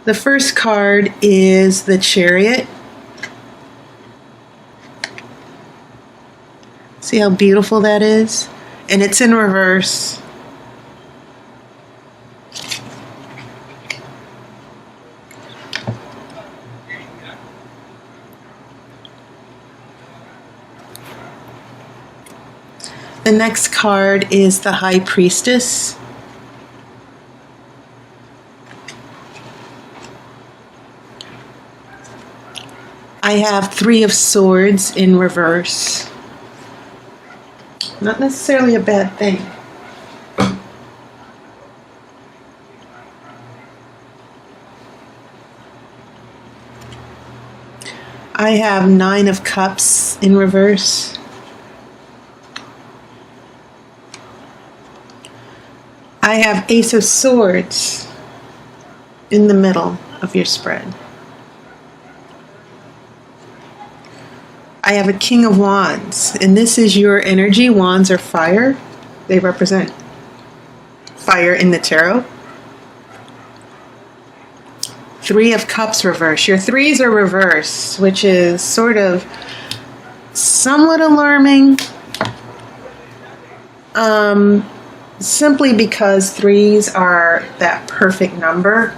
The first card is the Chariot. See how beautiful that is? And it's in reverse. The next card is the High Priestess. I have Three of Swords in reverse. Not necessarily a bad thing. I have Nine of Cups in reverse. I have Ace of Swords in the middle of your spread. I have a King of Wands, and this is your energy. Wands are fire. They represent fire in the tarot. Three of Cups reverse. Your threes are reversed, which is sort of somewhat alarming. Simply because threes are that perfect number.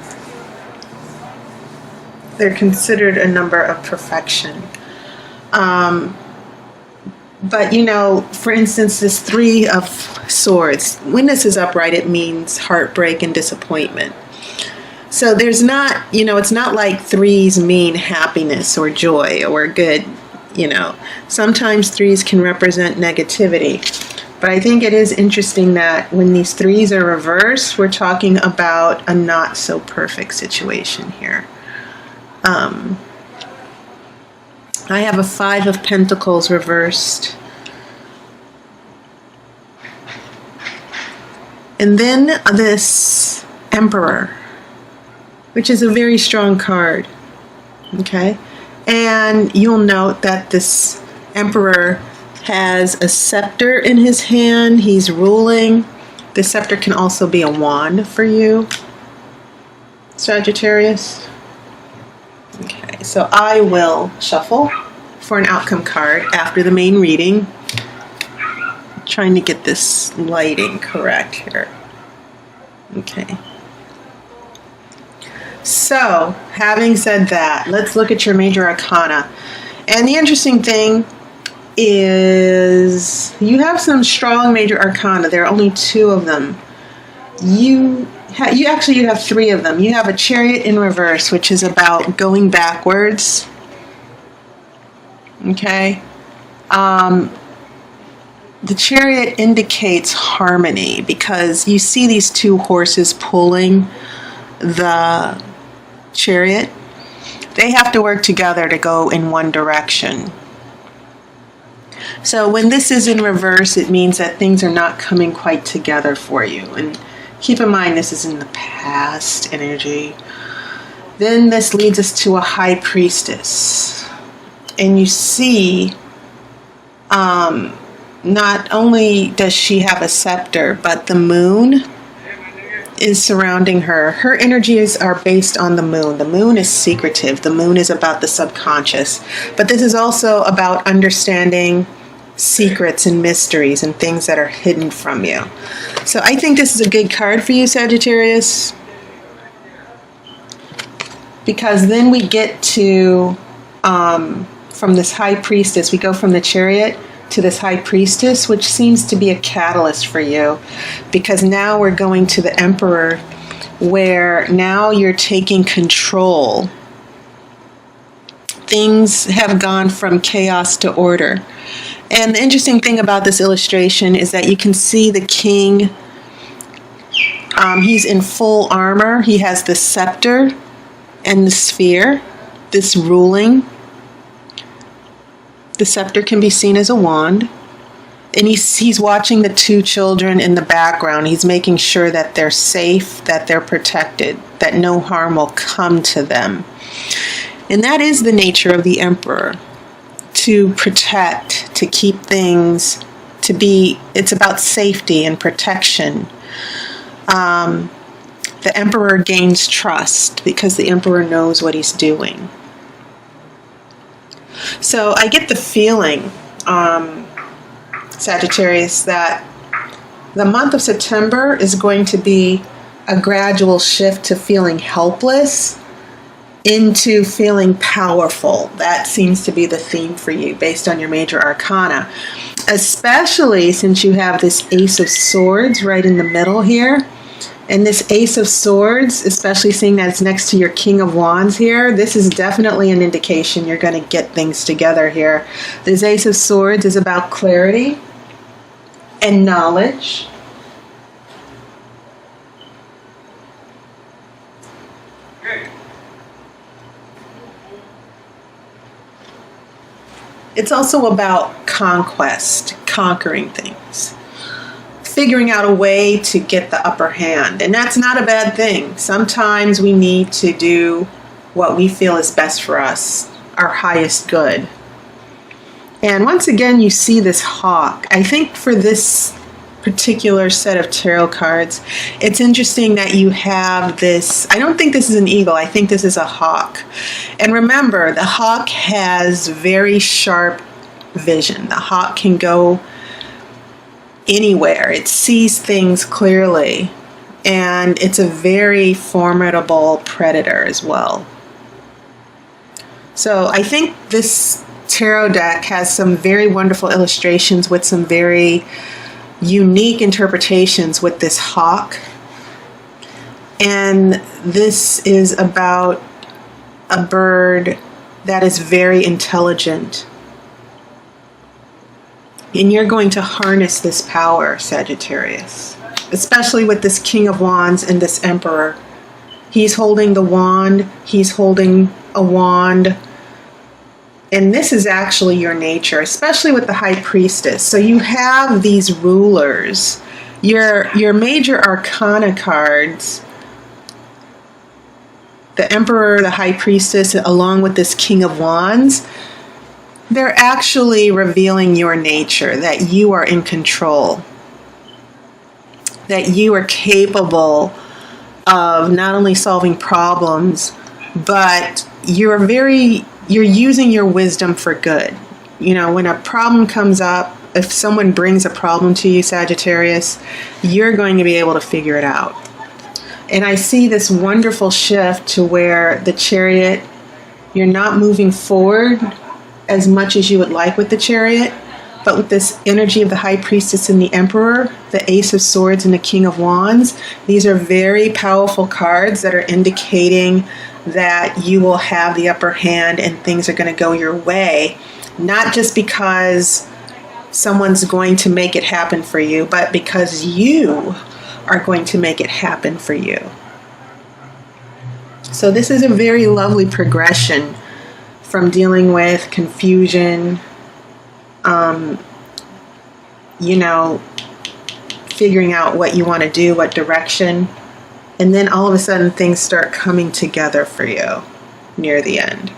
They're considered a number of perfection. But you know, for instance, this Three of Swords, when this is upright, it means heartbreak and disappointment. So there's not, you know, it's not like threes mean happiness or joy or good, you know. Sometimes threes can represent negativity. But I think it is interesting that when these threes are reversed, we're talking about a not so perfect situation here. I have a Five of Pentacles reversed. And then this Emperor, which is a very strong card. Okay? And you'll note that this Emperor has a scepter in his hand. He's ruling. The scepter can also be a wand for you, Sagittarius. Okay, so I will shuffle for an outcome card after the main reading. Trying to get this lighting correct here. Okay. So, having said that, let's look at your major arcana. And the interesting thing is you have some strong major arcana. There are only two of them. You have three of them. You have a Chariot in reverse, which is about going backwards. Okay. The Chariot indicates harmony because you see these two horses pulling the chariot. They have to work together to go in one direction. So when this is in reverse, it means that things are not coming quite together for you. And keep in mind, this is in the past energy. Then this leads us to a High Priestess. And you see, not only does she have a scepter, but the moon is surrounding her. Her energies are based on the moon. The moon is secretive. The moon is about the subconscious. But this is also about understanding secrets and mysteries and things that are hidden from you. So I think this is a good card for you, Sagittarius, because then we get to, from this High Priestess, we go from the Chariot to this High Priestess, which seems to be a catalyst for you, because now we're going to the Emperor, where now you're taking control. Things have gone from chaos to order. And the interesting thing about this illustration is that you can see the king. He's in full armor. He has the scepter and the sphere, this ruling. The scepter can be seen as a wand. And he's watching the two children in the background. He's making sure that they're safe, that they're protected, that no harm will come to them. And that is the nature of the Emperor. To protect, to keep things, it's about safety and protection. The Emperor gains trust because the Emperor knows what he's doing. So I get the feeling, Sagittarius, that the month of September is going to be a gradual shift to feeling helpless into feeling powerful. That seems to be the theme for you based on your major arcana, especially since you have this Ace of Swords right in the middle here. And this Ace of Swords, especially seeing that it's next to your King of Wands here, this is definitely an indication you're going to get things together here. This Ace of Swords is about clarity and knowledge. It's also about conquest, conquering things, figuring out a way to get the upper hand. And that's not a bad thing. Sometimes we need to do what we feel is best for us, our highest good. And once again, you see this hawk. I think for this particular set of tarot cards, it's interesting that you have this, I don't think this is an eagle, I think this is a hawk. And remember, the hawk has very sharp vision. The hawk can go anywhere. It sees things clearly. And it's a very formidable predator as well. So I think this tarot deck has some very wonderful illustrations with some very unique interpretations with this hawk. And this is about a bird that is very intelligent. And you're going to harness this power, Sagittarius, especially with this King of Wands and this Emperor. He's holding the wand, he's holding a wand. And this is actually your nature, especially with the High Priestess. So you have these rulers. Your major arcana cards, the Emperor, the High Priestess, along with this King of Wands, they're actually revealing your nature, that you are in control, that you are capable of not only solving problems, but you're using your wisdom for good. You know, when a problem comes up, if someone brings a problem to you, Sagittarius, you're going to be able to figure it out. And I see this wonderful shift to where the Chariot, you're not moving forward as much as you would like with the Chariot, but with this energy of the High Priestess and the Emperor, the Ace of Swords and the King of Wands, these are very powerful cards that are indicating that you will have the upper hand and things are going to go your way, not just because someone's going to make it happen for you, but because you are going to make it happen for you. So this is a very lovely progression from dealing with confusion, figuring out what you want to do, what direction, and then all of a sudden things start coming together for you near the end.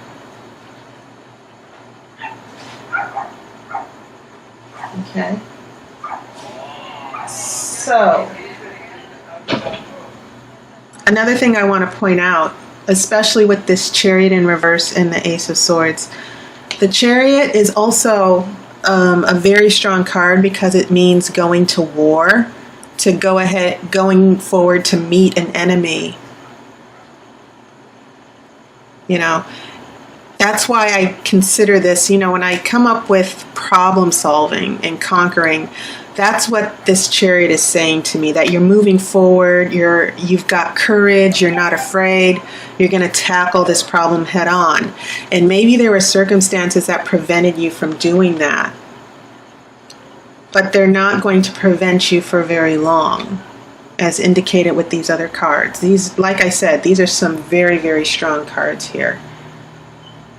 Okay. So, another thing I want to point out, especially with this Chariot in reverse and the Ace of Swords, the Chariot is also a very strong card because it means going to war, to going forward to meet an enemy. You know, that's why I consider this, when I come up with problem solving and conquering, that's what this Chariot is saying to me, that you're moving forward, you've got courage, you're not afraid, you're going to tackle this problem head on. And maybe there were circumstances that prevented you from doing that, but they're not going to prevent you for very long, as indicated with these other cards. These, like I said, these are some very, very strong cards here.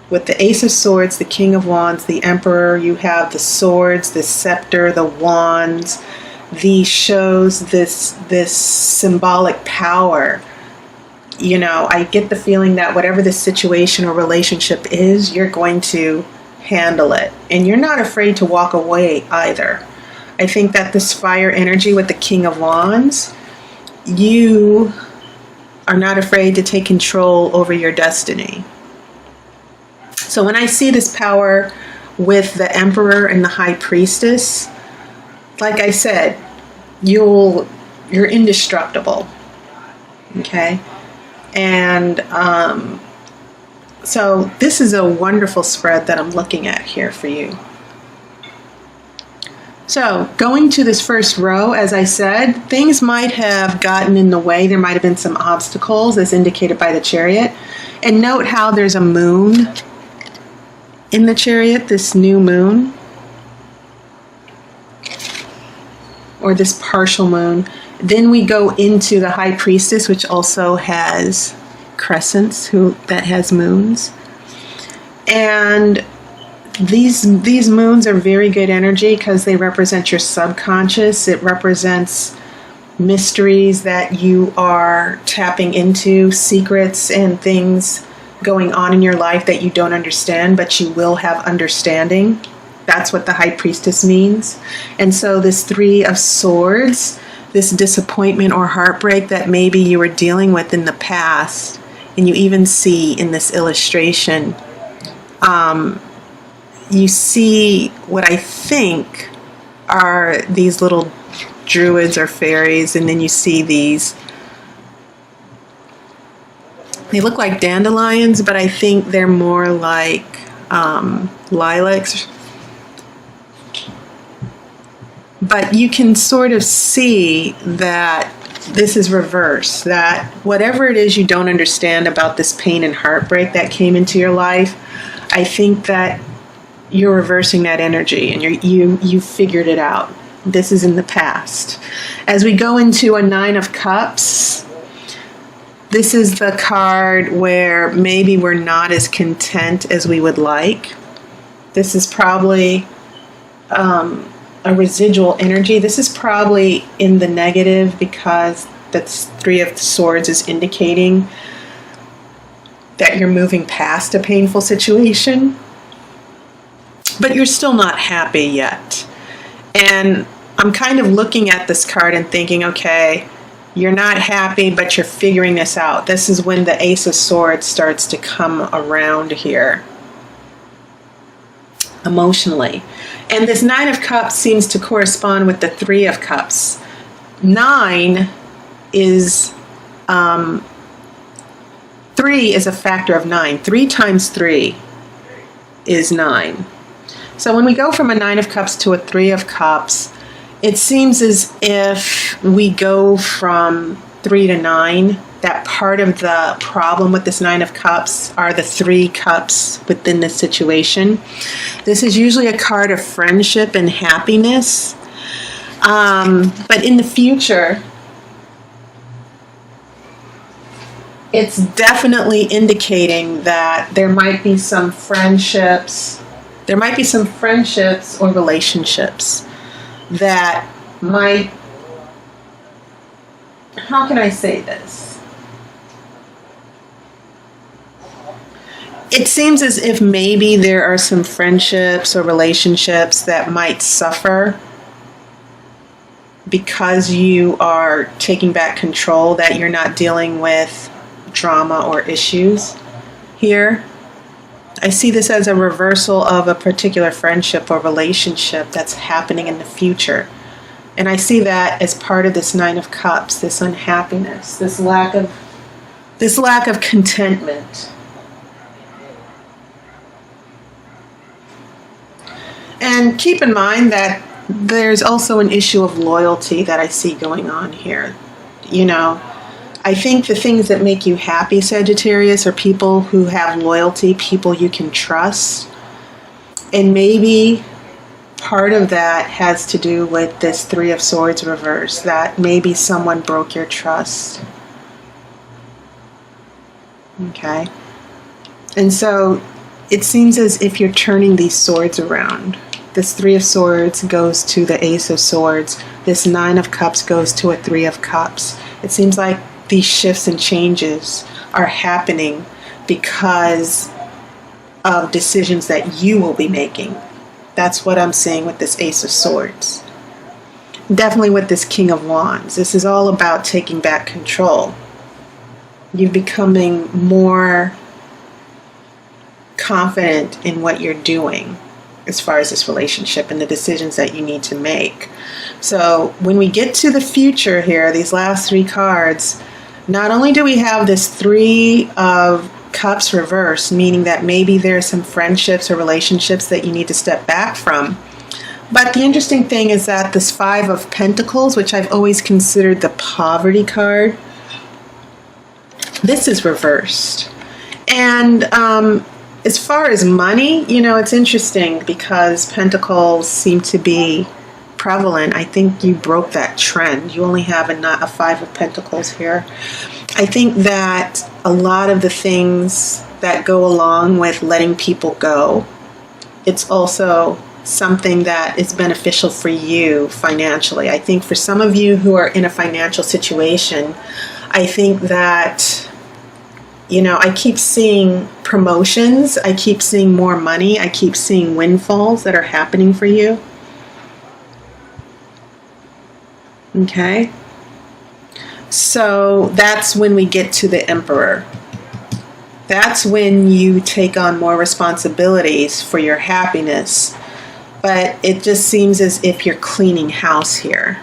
With the Ace of Swords, the King of Wands, the Emperor, you have the swords, the scepter, the wands. These shows this symbolic power. I get the feeling that whatever the situation or relationship is, you're going to handle it. And you're not afraid to walk away either. I think that this fire energy with the King of Wands, you are not afraid to take control over your destiny. So when I see this power with the Emperor and the High Priestess, like I said, you're indestructible. Okay? And so this is a wonderful spread that I'm looking at here for you. So going to this first row, as I said, things might have gotten in the way. There might have been some obstacles as indicated by the Chariot. And note how there's a moon in the Chariot, this new moon, or this partial moon. Then we go into the High Priestess, which also has crescents, that has moons. And these moons are very good energy because they represent your subconscious. It represents mysteries that you are tapping into, secrets and things going on in your life that you don't understand, but you will have understanding. That's what the High Priestess means. And so this Three of Swords, this disappointment or heartbreak that maybe you were dealing with in the past, and you even see in this illustration, you see what I think are these little druids or fairies, and then you see these, they look like dandelions, but I think they're more like lilacs. But you can sort of see that this is reverse, that whatever it is you don't understand about this pain and heartbreak that came into your life, I think that you're reversing that energy and you figured it out. This is in the past. As we go into a Nine of Cups, this is the card where maybe we're not as content as we would like. This is probably a residual energy. This is probably in the negative because the Three of Swords is indicating that you're moving past a painful situation, but you're still not happy yet. And I'm kind of looking at this card and thinking, okay, you're not happy, but you're figuring this out. This is when the Ace of Swords starts to come around here emotionally. And this Nine of Cups seems to correspond with the Three of Cups. 9 is, 3 is a factor of 9. 3 times 3 is 9. So when we go from a Nine of Cups to a Three of Cups, it seems as if we go from 3 to 9. That part of the problem with this Nine of Cups are the 3 cups within the situation. This is usually a card of friendship and happiness. But in the future, it's definitely indicating that there might be some friendships. There might be some friendships or relationships that might, how can I say this? It seems as if maybe there are some friendships or relationships that might suffer because you are taking back control, that you're not dealing with drama or issues here. I see this as a reversal of a particular friendship or relationship that's happening in the future. And I see that as part of this Nine of Cups, this unhappiness, this lack of contentment. And keep in mind that there's also an issue of loyalty that I see going on here. You know, I think the things that make you happy, Sagittarius, are people who have loyalty, people you can trust. And maybe part of that has to do with this Three of Swords reverse, that maybe someone broke your trust. Okay? And so it seems as if you're turning these swords around. This Three of Swords goes to the Ace of Swords. This Nine of Cups goes to a Three of Cups. It seems like these shifts and changes are happening because of decisions that you will be making. That's what I'm seeing with this Ace of Swords. Definitely with this King of Wands. This is all about taking back control. You're becoming more confident in what you're doing as far as this relationship and the decisions that you need to make. So when we get to the future here, these last three cards, not only do we have this Three of Cups reversed, meaning that maybe there's some friendships or relationships that you need to step back from, but the interesting thing is that this Five of Pentacles, which I've always considered the poverty card, this is reversed. And as far as money, it's interesting because Pentacles seem to be prevalent. I think you broke that trend. You only have a Five of Pentacles here. I think that a lot of the things that go along with letting people go, it's also something that is beneficial for you financially. I think for some of you who are in a financial situation, I think that, I keep seeing promotions, I keep seeing more money, I keep seeing windfalls that are happening for you. Okay? So that's when we get to the Emperor. That's when you take on more responsibilities for your happiness. But it just seems as if you're cleaning house here.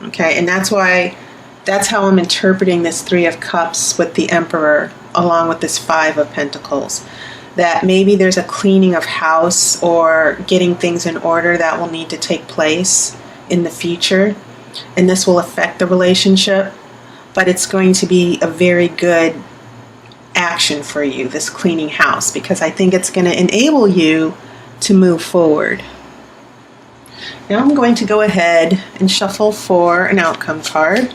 Okay, and that's how I'm interpreting this Three of Cups with the Emperor along with this Five of Pentacles. That maybe there's a cleaning of house or getting things in order that will need to take place in the future. And this will affect the relationship, but it's going to be a very good action for you, this cleaning house, because I think it's going to enable you to move forward. Now I'm going to go ahead and shuffle for an outcome card.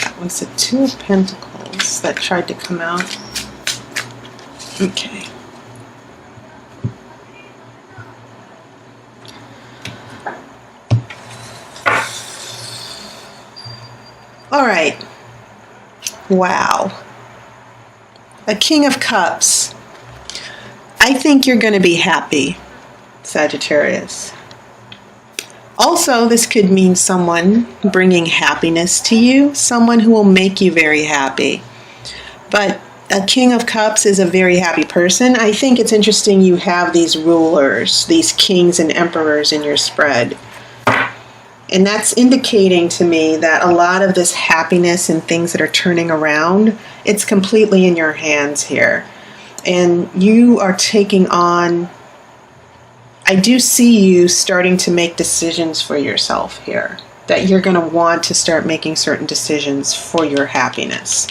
That was the Two of Pentacles that tried to come out. Okay. All right. Wow. A King of Cups. I think you're going to be happy, Sagittarius. Also, this could mean someone bringing happiness to you, someone who will make you very happy. But a King of Cups is a very happy person. I think it's interesting you have these rulers, these kings and emperors in your spread. And that's indicating to me that a lot of this happiness and things that are turning around, it's completely in your hands here. And you are taking on, I do see you starting to make decisions for yourself here. That you're going to want to start making certain decisions for your happiness.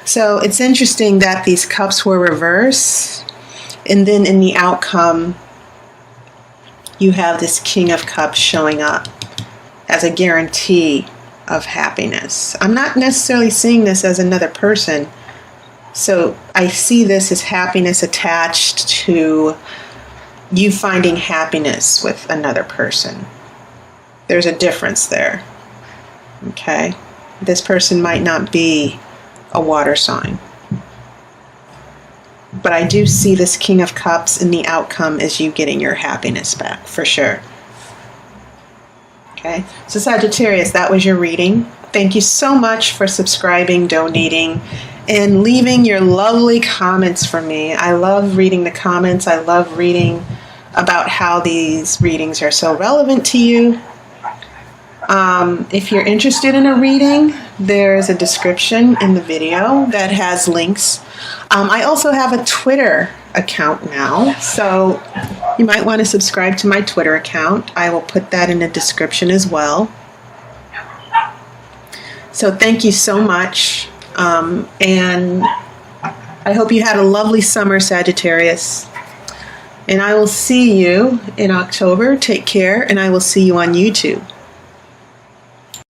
So it's interesting that these cups were reversed. And then in the outcome, you have this King of Cups showing up as a guarantee of happiness. I'm not necessarily seeing this as another person. So I see this as happiness attached to you finding happiness with another person. There's a difference there. Okay? This person might not be a water sign. But I do see this King of Cups in the outcome as you getting your happiness back, for sure. Okay, so Sagittarius, that was your reading. Thank you so much for subscribing, donating, and leaving your lovely comments for me. I love reading the comments. I love reading about how these readings are so relevant to you. If you're interested in a reading, there's a description in the video that has links. I also have a Twitter account now, so you might want to subscribe to my Twitter account. I will put that in the description as well. So thank you so much, and I hope you had a lovely summer, Sagittarius. And I will see you in October. Take care, and I will see you on YouTube.